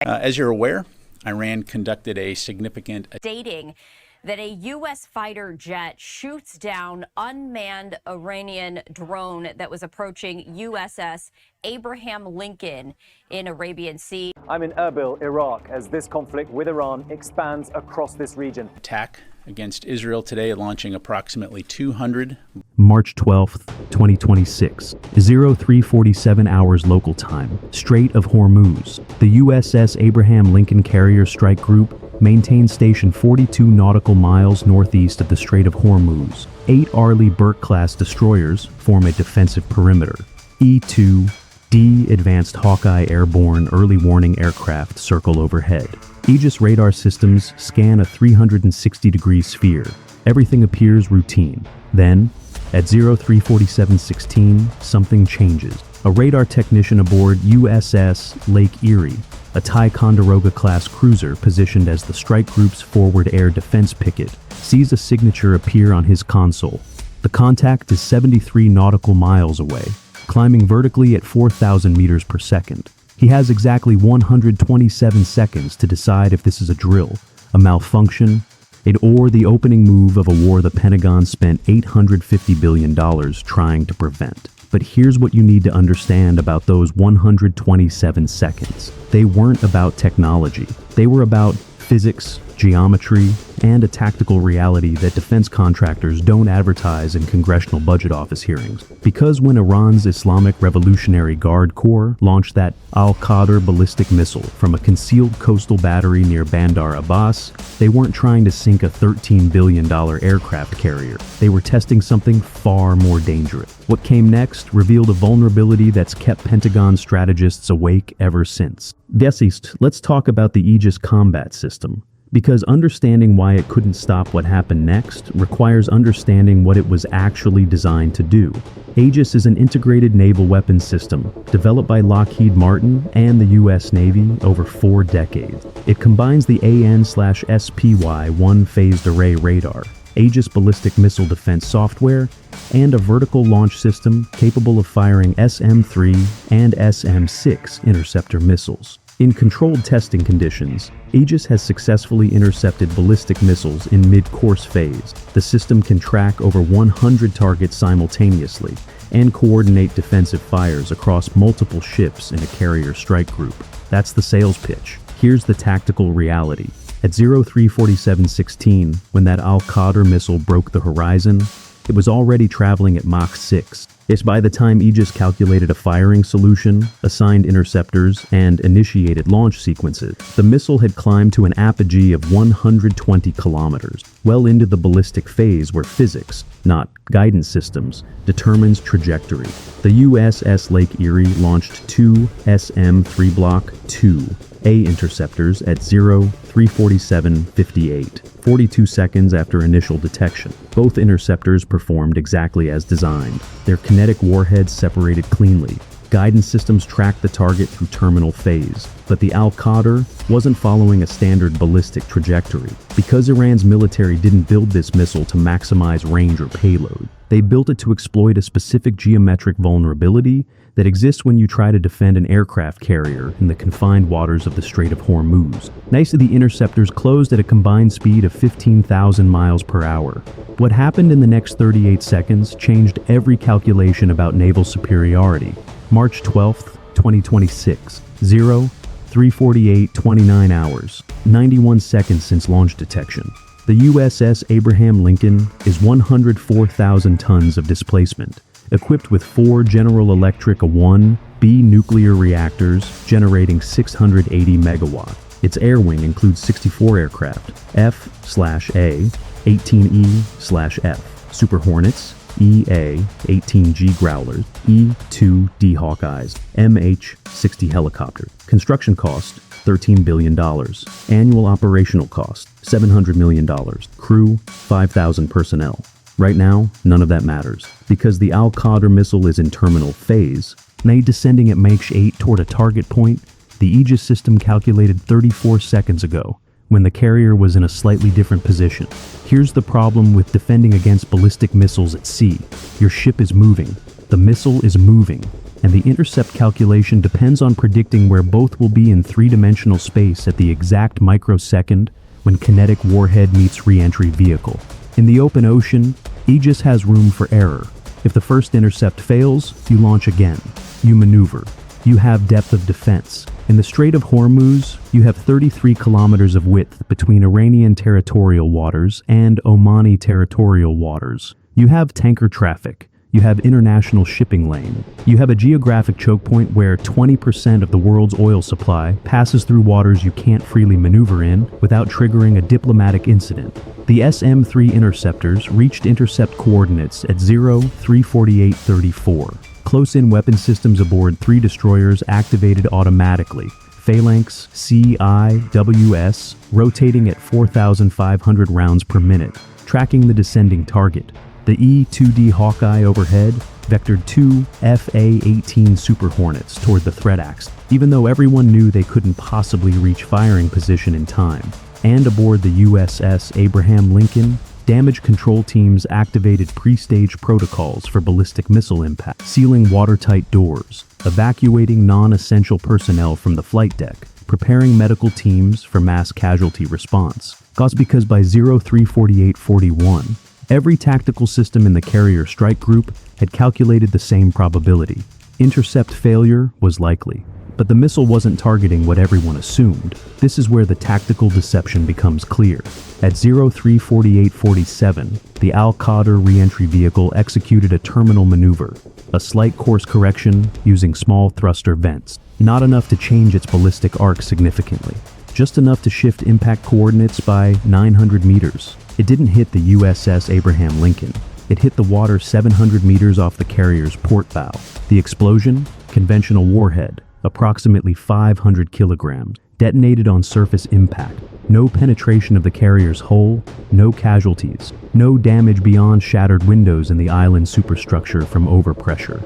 As you're aware, Iran conducted a significant stating that a U.S. fighter jet shoots down unmanned Iranian drone that was approaching USS Abraham Lincoln in Arabian Sea. I'm in Erbil, Iraq, as this conflict with Iran expands across this region. Attack against Israel today, launching approximately 200. March 12th, 2026, 0347 hours local time, Strait of Hormuz. The USS Abraham Lincoln Carrier Strike Group maintains station 42 nautical miles northeast of the Strait of Hormuz. 8 Arleigh Burke-class destroyers form a defensive perimeter. E-2D Advanced Hawkeye airborne early warning aircraft circle overhead. AEGIS radar systems scan a 360-degree sphere. Everything appears routine. Then, at 0347:16, something changes. A radar technician aboard USS Lake Erie, a Ticonderoga-class cruiser positioned as the strike group's forward air defense picket, sees a signature appear on his console. The contact is 73 nautical miles away, climbing vertically at 4,000 meters per second. He has exactly 127 seconds to decide if this is a drill, a malfunction, or the opening move of a war the Pentagon spent $850 billion trying to prevent. But here's what you need to understand about those 127 seconds. They weren't about technology. They were about physics, geometry, and a tactical reality that defense contractors don't advertise in congressional budget office hearings. Because when Iran's Islamic Revolutionary Guard Corps launched that Al-Qadr ballistic missile from a concealed coastal battery near Bandar Abbas, they weren't trying to sink a $13 billion aircraft carrier. They were testing something far more dangerous. What came next revealed a vulnerability that's kept Pentagon strategists awake ever since. Let's talk about the AEGIS combat system. Because understanding why it couldn't stop what happened next requires understanding what it was actually designed to do. AEGIS is an integrated naval weapons system developed by Lockheed Martin and the U.S. Navy over 4 decades. It combines the AN/SPY one-phased array radar, AEGIS ballistic missile defense software, and a vertical launch system capable of firing SM-3 and SM-6 interceptor missiles. In controlled testing conditions, AEGIS has successfully intercepted ballistic missiles in mid-course phase. The system can track over 100 targets simultaneously and coordinate defensive fires across multiple ships in a carrier strike group. That's the sales pitch. Here's the tactical reality. At 0347:16, when that Al-Qadr missile broke the horizon, it was already traveling at Mach 6. It's by the time AEGIS calculated a firing solution, assigned interceptors, and initiated launch sequences, the missile had climbed to an apogee of 120 kilometers, well into the ballistic phase where physics, not guidance systems, determines trajectory. The USS Lake Erie launched 2 SM-3 Block 2A interceptors at 0347:58, 42 seconds after initial detection. Both interceptors performed exactly as designed. Their kinetic warheads separated cleanly. Guidance systems tracked the target through terminal phase, but the Al-Qadr wasn't following a standard ballistic trajectory. Because Iran's military didn't build this missile to maximize range or payload, they built it to exploit a specific geometric vulnerability that exists when you try to defend an aircraft carrier in the confined waters of the Strait of Hormuz. The interceptors closed at a combined speed of 15,000 miles per hour. What happened in the next 38 seconds changed every calculation about naval superiority. March 12th, 2026, 0348:29 hours, 91 seconds since launch detection. The USS Abraham Lincoln is 104,000 tons of displacement, equipped with 4 General Electric A-1B nuclear reactors generating 680 megawatts. Its air wing includes 64 aircraft, F/A, 18E/F, Super Hornets, EA-18G Growlers, E-2D Hawkeyes, MH-60 helicopters. Construction cost, $13 billion. Annual operational cost, $700 million. Crew, 5,000 personnel. Right now, none of that matters, because the Al-Qadr missile is in terminal phase. Descending at Mach 8 toward a target point, the AEGIS system calculated 34 seconds ago, when the carrier was in a slightly different position. Here's the problem with defending against ballistic missiles at sea. Your ship is moving. The missile is moving. and the intercept calculation depends on predicting where both will be in three-dimensional space at the exact microsecond when kinetic warhead meets re-entry vehicle. In the open ocean, AEGIS has room for error. If the first intercept fails, you launch again. You maneuver. You have depth of defense. In the Strait of Hormuz, you have 33 kilometers of width between Iranian territorial waters and Omani territorial waters. You have tanker traffic. You have international shipping lane. You have a geographic choke point where 20% of the world's oil supply passes through waters you can't freely maneuver in without triggering a diplomatic incident. The SM-3 interceptors reached intercept coordinates at 034834. Close-in weapon systems aboard 3 destroyers activated automatically. Phalanx CIWS rotating at 4,500 rounds per minute, tracking the descending target. The E-2D Hawkeye overhead vectored 2 FA-18 Super Hornets toward the threat axis, even though everyone knew they couldn't possibly reach firing position in time. And aboard the USS Abraham Lincoln, damage control teams activated pre-stage protocols for ballistic missile impact, sealing watertight doors, evacuating non-essential personnel from the flight deck, preparing medical teams for mass casualty response. That's because by 034841, every tactical system in the carrier strike group had calculated the same probability. Intercept failure was likely, but the missile wasn't targeting what everyone assumed. This is where the tactical deception becomes clear. At 034847, the Al-Qadr re-entry vehicle executed a terminal maneuver, a slight course correction using small thruster vents, not enough to change its ballistic arc significantly, just enough to shift impact coordinates by 900 meters. It didn't hit the USS Abraham Lincoln. It hit the water 700 meters off the carrier's port bow. The explosion? Conventional warhead, approximately 500 kilograms, detonated on surface impact. No penetration of the carrier's hull, no casualties, no damage beyond shattered windows in the island superstructure from overpressure.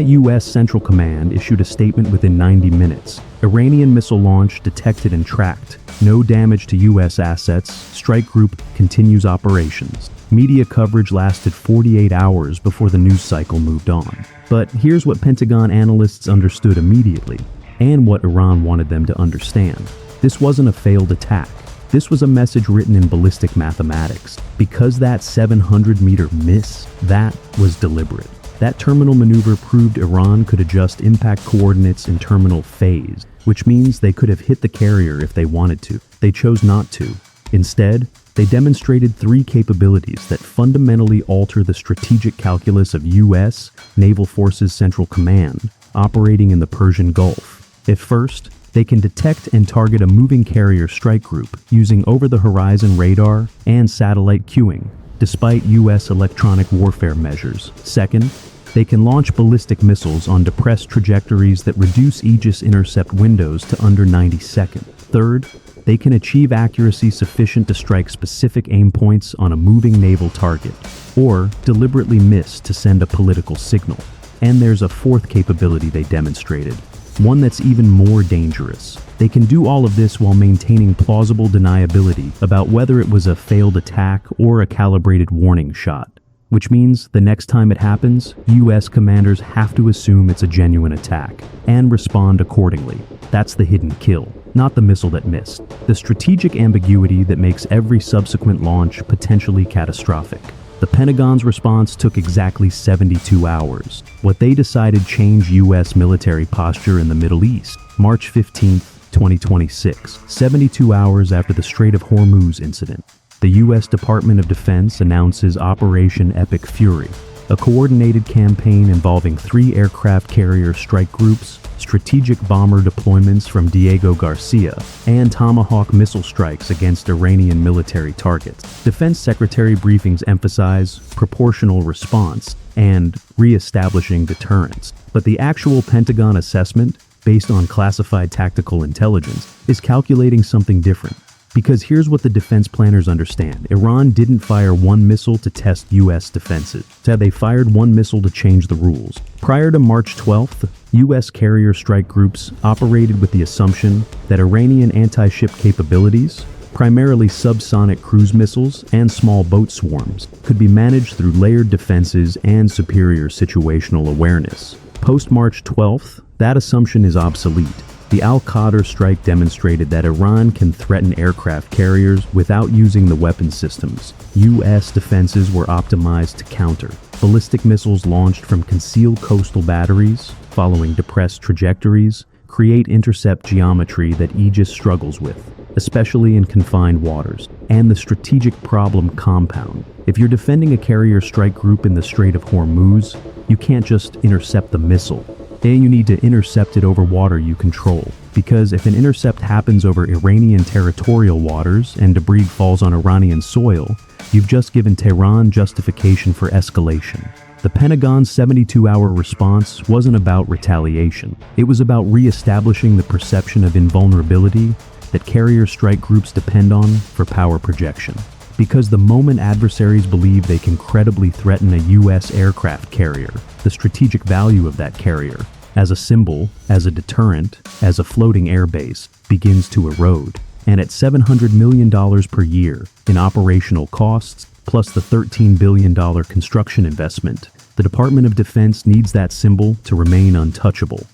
U.S. Central Command issued a statement within 90 minutes. Iranian missile launch detected and tracked. No damage to U.S. assets. Strike group continues operations. Media coverage lasted 48 hours before the news cycle moved on. But here's what Pentagon analysts understood immediately, and what Iran wanted them to understand. This wasn't a failed attack. This was a message written in ballistic mathematics. Because that 700-meter miss, that was deliberate. That terminal maneuver proved Iran could adjust impact coordinates in terminal phase, which means they could have hit the carrier if they wanted to. They chose not to. Instead, they demonstrated 3 capabilities that fundamentally alter the strategic calculus of U.S. Naval Forces Central Command operating in the Persian Gulf. At first, they can detect and target a moving carrier strike group using over-the-horizon radar and satellite cueing, despite U.S. electronic warfare measures. Second, they can launch ballistic missiles on depressed trajectories that reduce AEGIS intercept windows to under 90 seconds. Third, they can achieve accuracy sufficient to strike specific aim points on a moving naval target, or deliberately miss to send a political signal. And there's a fourth capability they demonstrated, one that's even more dangerous. They can do all of this while maintaining plausible deniability about whether it was a failed attack or a calibrated warning shot. Which means the next time it happens, U.S. commanders have to assume it's a genuine attack and respond accordingly. That's the hidden kill, not the missile that missed. The strategic ambiguity that makes every subsequent launch potentially catastrophic. The Pentagon's response took exactly 72 hours. What they decided changed U.S. military posture in the Middle East. March 15, 2026, 72 hours after the Strait of Hormuz incident. The U.S. Department of Defense announces Operation Epic Fury, a coordinated campaign involving 3 aircraft carrier strike groups, strategic bomber deployments from Diego Garcia, and Tomahawk missile strikes against Iranian military targets. Defense Secretary briefings emphasize proportional response and re-establishing deterrence. But the actual Pentagon assessment, based on classified tactical intelligence, is calculating something different. Because here's what the defense planners understand. Iran didn't fire one missile to test U.S. defenses. Instead, they fired one missile to change the rules. Prior to March 12th, U.S. carrier strike groups operated with the assumption that Iranian anti-ship capabilities, primarily subsonic cruise missiles and small boat swarms, could be managed through layered defenses and superior situational awareness. Post-March 12th, that assumption is obsolete. The Al-Qadr strike demonstrated that Iran can threaten aircraft carriers without using the weapon systems U.S. defenses were optimized to counter. Ballistic missiles launched from concealed coastal batteries, following depressed trajectories, create intercept geometry that AEGIS struggles with, especially in confined waters, and the strategic problem compound. If you're defending a carrier strike group in the Strait of Hormuz, you can't just intercept the missile. And you need to intercept it over water you control. Because if an intercept happens over Iranian territorial waters and debris falls on Iranian soil, you've just given Tehran justification for escalation. The Pentagon's 72-hour response wasn't about retaliation. It was about re-establishing the perception of invulnerability that carrier strike groups depend on for power projection. Because the moment adversaries believe they can credibly threaten a U.S. aircraft carrier, the strategic value of that carrier, as a symbol, as a deterrent, as a floating airbase, begins to erode. And at $700 million per year in operational costs, plus the $13 billion construction investment, the Department of Defense needs that symbol to remain untouchable.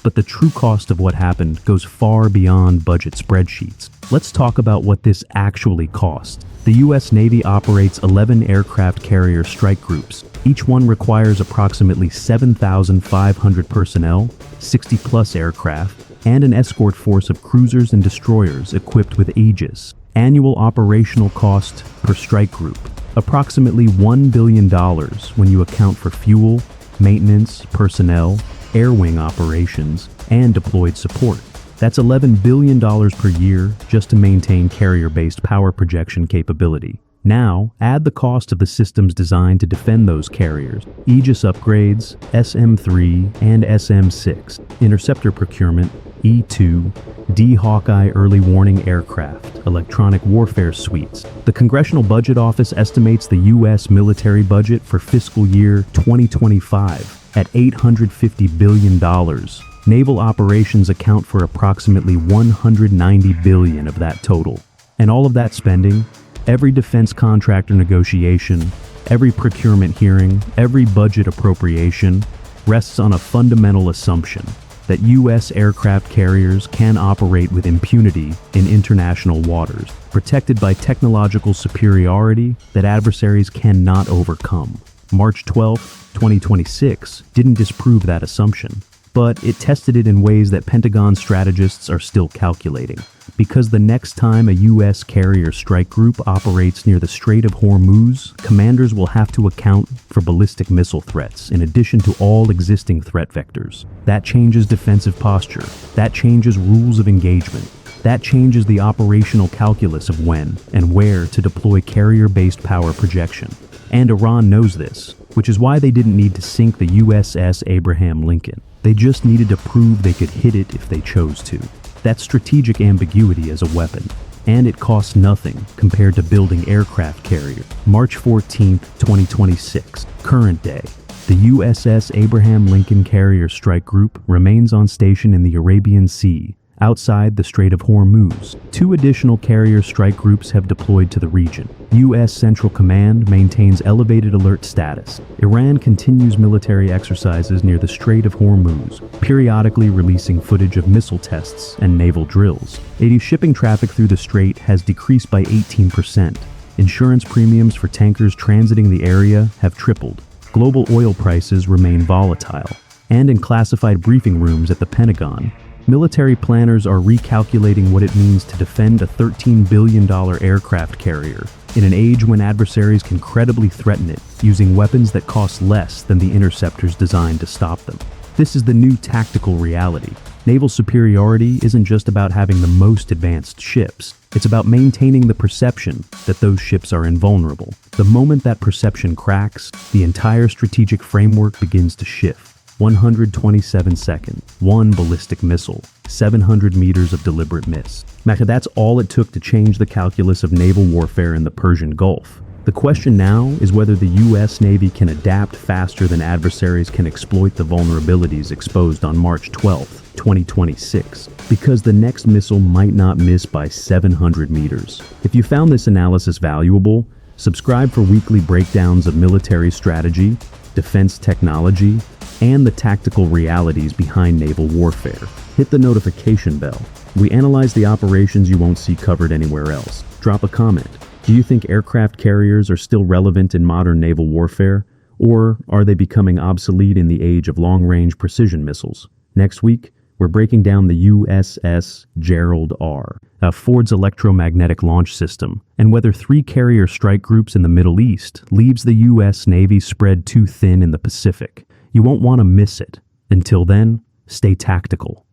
But the true cost of what happened goes far beyond budget spreadsheets. Let's talk about what this actually cost. The U.S. Navy operates 11 aircraft carrier strike groups. Each one requires approximately 7,500 personnel, 60-plus aircraft, and an escort force of cruisers and destroyers equipped with AEGIS. Annual operational cost per strike group, approximately $1 billion when you account for fuel, maintenance, personnel, air wing operations, and deployed support. That's $11 billion per year just to maintain carrier-based power projection capability. Now, add the cost of the systems designed to defend those carriers, AEGIS upgrades, SM-3 and SM-6, interceptor procurement, E-2, D-Hawkeye early warning aircraft, electronic warfare suites. The Congressional Budget Office estimates the U.S. military budget for fiscal year 2025 at $850 billion. Naval operations account for approximately $190 billion of that total. And all of that spending, every defense contractor negotiation, every procurement hearing, every budget appropriation, rests on a fundamental assumption that U.S. aircraft carriers can operate with impunity in international waters, protected by technological superiority that adversaries cannot overcome. March 12, 2026 didn't disprove that assumption, but it tested it in ways that Pentagon strategists are still calculating. Because the next time a U.S. carrier strike group operates near the Strait of Hormuz, commanders will have to account for ballistic missile threats in addition to all existing threat vectors. That changes defensive posture. That changes rules of engagement. That changes the operational calculus of when and where to deploy carrier-based power projection. And Iran knows this, which is why they didn't need to sink the USS Abraham Lincoln. They just needed to prove they could hit it if they chose to. That's strategic ambiguity as a weapon, and it costs nothing compared to building aircraft carrier. March 14, 2026, current day. The USS Abraham Lincoln Carrier Strike Group remains on station in the Arabian Sea, outside the Strait of Hormuz. 2 additional carrier strike groups have deployed to the region. U.S. Central Command maintains elevated alert status. Iran continues military exercises near the Strait of Hormuz, periodically releasing footage of missile tests and naval drills. Shipping traffic through the strait has decreased by 18%. Insurance premiums for tankers transiting the area have tripled. Global oil prices remain volatile. And in classified briefing rooms at the Pentagon, military planners are recalculating what it means to defend a $13 billion aircraft carrier in an age when adversaries can credibly threaten it using weapons that cost less than the interceptors designed to stop them. This is the new tactical reality. Naval superiority isn't just about having the most advanced ships. It's about maintaining the perception that those ships are invulnerable. The moment that perception cracks, the entire strategic framework begins to shift. 127 seconds, 1 ballistic missile, 700 meters of deliberate miss. That's all it took to change the calculus of naval warfare in the Persian Gulf. The question now is whether the U.S. Navy can adapt faster than adversaries can exploit the vulnerabilities exposed on March 12, 2026, because the next missile might not miss by 700 meters. If you found this analysis valuable, subscribe for weekly breakdowns of military strategy, defense technology, and the tactical realities behind naval warfare. Hit the notification bell. We analyze the operations you won't see covered anywhere else. Drop a comment. Do you think aircraft carriers are still relevant in modern naval warfare? Or are they becoming obsolete in the age of long-range precision missiles? Next week, we're breaking down the USS Gerald R., Ford's electromagnetic launch system, and whether 3 carrier strike groups in the Middle East leaves the U.S. Navy spread too thin in the Pacific. You won't want to miss it. Until then, stay tactical.